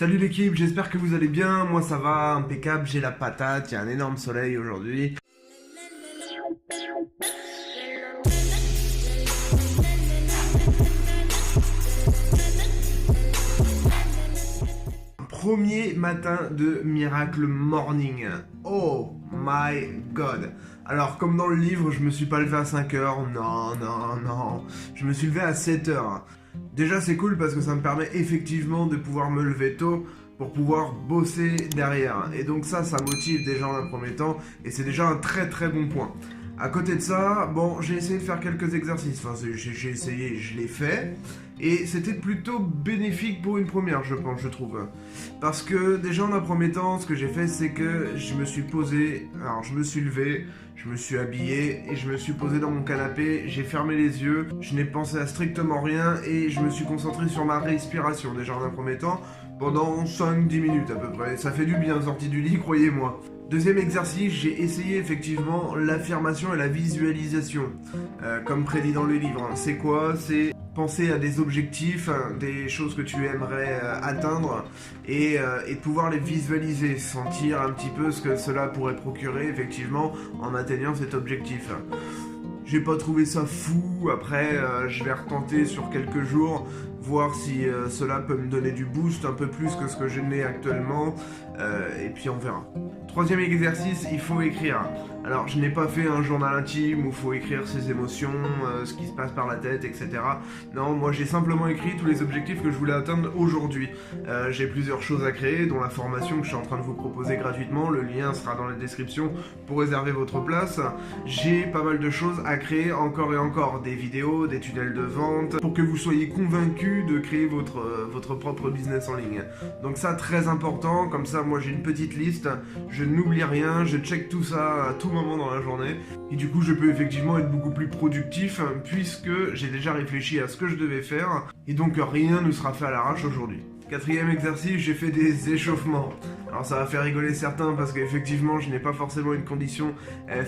Salut l'équipe, j'espère que vous allez bien, moi ça va, impeccable, j'ai la patate, il y a un énorme soleil aujourd'hui. Premier matin de Miracle Morning. Oh my god. Alors comme dans le livre, je me suis pas levé à 5 heures, non. Je me suis levé à 7 heures. Déjà c'est cool parce que ça me permet effectivement de pouvoir me lever tôt pour pouvoir bosser derrière. Et donc ça motive déjà en un premier temps et c'est déjà un très très bon point. À côté de ça, bon, j'ai essayé de faire quelques exercices. Enfin, j'ai essayé, je l'ai fait. Et c'était plutôt bénéfique pour une première, je pense, je trouve. Parce que déjà en un premier temps, ce que j'ai fait, c'est que je me suis posé, alors je me suis levé, je me suis habillé et je me suis posé dans mon canapé, j'ai fermé les yeux, je n'ai pensé à strictement rien et je me suis concentré sur ma respiration déjà en un premier temps pendant 5-10 minutes à peu près. Ça fait du bien sorti du lit, croyez-moi. Deuxième exercice, j'ai essayé effectivement l'affirmation et la visualisation, comme prédit dans le livre. C'est quoi? C'est penser à des objectifs, des choses que tu aimerais atteindre et pouvoir les visualiser, sentir un petit peu ce que cela pourrait procurer effectivement en atteignant cet objectif. J'ai pas trouvé ça fou, après je vais retenter sur quelques jours, voir si cela peut me donner du boost un peu plus que ce que je n'ai actuellement, et puis on verra. Troisième exercice, il faut écrire. Alors je n'ai pas fait un journal intime où il faut écrire ses émotions, ce qui se passe par la tête, etc. Non, moi j'ai simplement écrit tous les objectifs que je voulais atteindre aujourd'hui. J'ai plusieurs choses à créer, dont la formation que je suis en train de vous proposer gratuitement, le lien sera dans la description pour réserver votre place. J'ai pas mal de choses à créer encore et encore, des vidéos, des tunnels de vente, pour que vous soyez convaincus de créer votre propre business en ligne. Donc ça, très important, comme ça moi j'ai une petite liste, je n'oublie rien, je check tout ça à tout moment dans la journée, et du coup je peux effectivement être beaucoup plus productif, puisque j'ai déjà réfléchi à ce que je devais faire, et donc rien ne sera fait à l'arrache aujourd'hui. Quatrième exercice, j'ai fait des échauffements. Alors ça va faire rigoler certains parce qu'effectivement je n'ai pas forcément une condition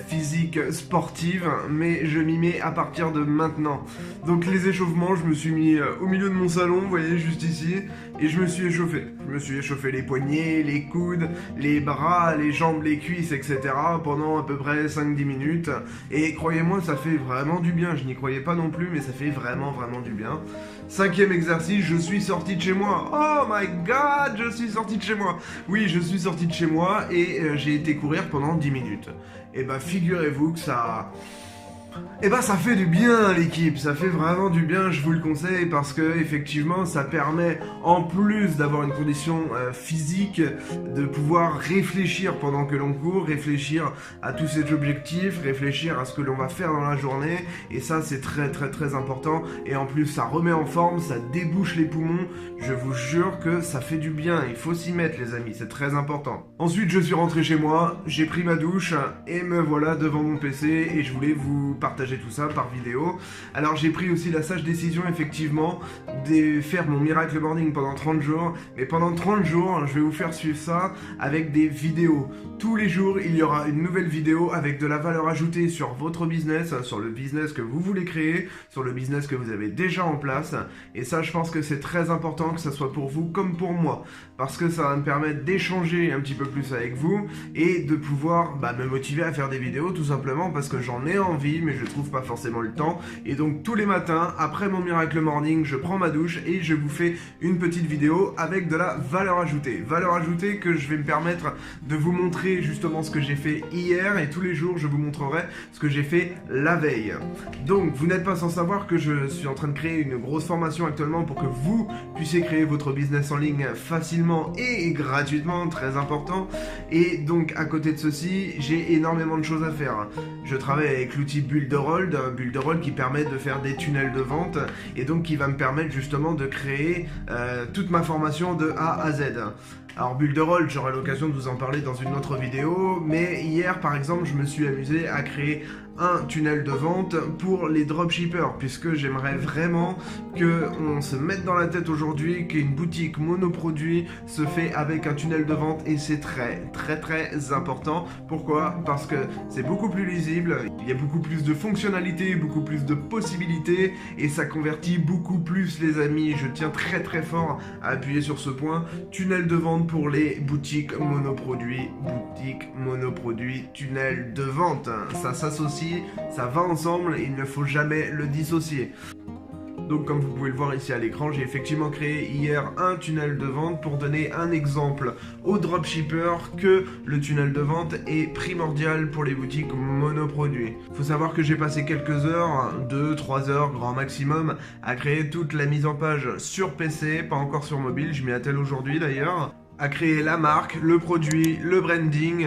physique sportive, mais je m'y mets à partir de maintenant. Donc les échauffements, je me suis mis au milieu de mon salon, vous voyez juste ici, et je me suis échauffé. Je me suis échauffé les poignets, les coudes, les bras, les jambes, les cuisses, etc. pendant à peu près 5-10 minutes. Et croyez-moi, ça fait vraiment du bien. Je n'y croyais pas non plus, mais ça fait vraiment du bien. Cinquième exercice, je suis sorti de chez moi. Oh my god, je suis sorti de chez moi. Oui, je suis sorti de chez moi et j'ai été courir pendant 10 minutes. Et bah figurez-vous que ça... Et bah ça fait du bien l'équipe, ça fait vraiment du bien, je vous le conseille, parce que effectivement ça permet, en plus d'avoir une condition physique, de pouvoir réfléchir pendant que l'on court, réfléchir à tous ces objectifs, réfléchir à ce que l'on va faire dans la journée, et ça c'est très important, et en plus ça remet en forme, ça débouche les poumons, je vous jure que ça fait du bien, il faut s'y mettre les amis, c'est très important. Ensuite je suis rentré chez moi, j'ai pris ma douche, et me voilà devant mon PC, et je voulais vous partager tout ça par vidéo. Alors j'ai pris aussi la sage décision effectivement de faire mon Miracle Morning pendant 30 jours, mais pendant 30 jours je vais vous faire suivre ça avec des vidéos. Tous les jours il y aura une nouvelle vidéo avec de la valeur ajoutée sur votre business, sur le business que vous voulez créer, sur le business que vous avez déjà en place, et ça je pense que c'est très important que ça soit pour vous comme pour moi, parce que ça va me permettre d'échanger un petit peu plus avec vous et de pouvoir me motiver à faire des vidéos, tout simplement parce que j'en ai envie, mais je trouve pas forcément le temps. Et donc tous les matins, après mon Miracle Morning, je prends ma douche et je vous fais une petite vidéo avec de la valeur ajoutée. Valeur ajoutée que je vais me permettre de vous montrer justement ce que j'ai fait hier, et tous les jours je vous montrerai ce que j'ai fait la veille. Donc vous n'êtes pas sans savoir que je suis en train de créer une grosse formation actuellement pour que vous puissiez créer votre business en ligne facilement et gratuitement, très important. Et donc à côté de ceci, j'ai énormément de choses à faire. Je travaille avec l'outil Builderall qui permet de faire des tunnels de vente, et donc qui va me permettre justement de créer toute ma formation de A à Z. Alors Builderall, j'aurai l'occasion de vous en parler dans une autre vidéo, mais hier par exemple je me suis amusé à créer un tunnel de vente pour les dropshippers, puisque j'aimerais vraiment qu'on se mette dans la tête aujourd'hui qu'une boutique monoproduit se fait avec un tunnel de vente, et c'est très important. Pourquoi? Parce que c'est beaucoup plus lisible, il y a beaucoup plus de fonctionnalités, beaucoup plus de possibilités, et ça convertit beaucoup plus les amis. Je tiens très fort à appuyer sur ce point. Tunnel de vente pour les boutiques monoproduits, tunnel de vente. Ça s'associe, ça va ensemble, et il ne faut jamais le dissocier. Donc comme vous pouvez le voir ici à l'écran, j'ai effectivement créé hier un tunnel de vente pour donner un exemple aux dropshippers que le tunnel de vente est primordial pour les boutiques monoproduits. Faut savoir que j'ai passé quelques heures, 2-3 heures grand maximum, à créer toute la mise en page sur PC, pas encore sur mobile, je m'y attelle aujourd'hui d'ailleurs, à créer la marque, le produit, le branding.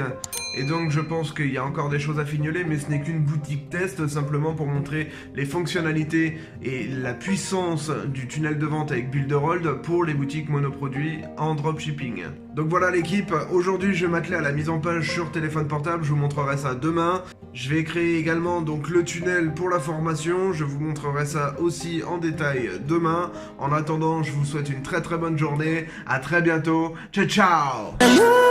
Et donc je pense qu'il y a encore des choses à fignoler, mais ce n'est qu'une boutique test, simplement pour montrer les fonctionnalités et la puissance du tunnel de vente avec Builderhold pour les boutiques monoproduits en dropshipping. Donc voilà l'équipe, aujourd'hui je vais m'atteler à la mise en page sur téléphone portable, je vous montrerai ça demain. Je vais créer également donc le tunnel pour la formation, je vous montrerai ça aussi en détail demain. En attendant, je vous souhaite une très bonne journée, à très bientôt, ciao ciao.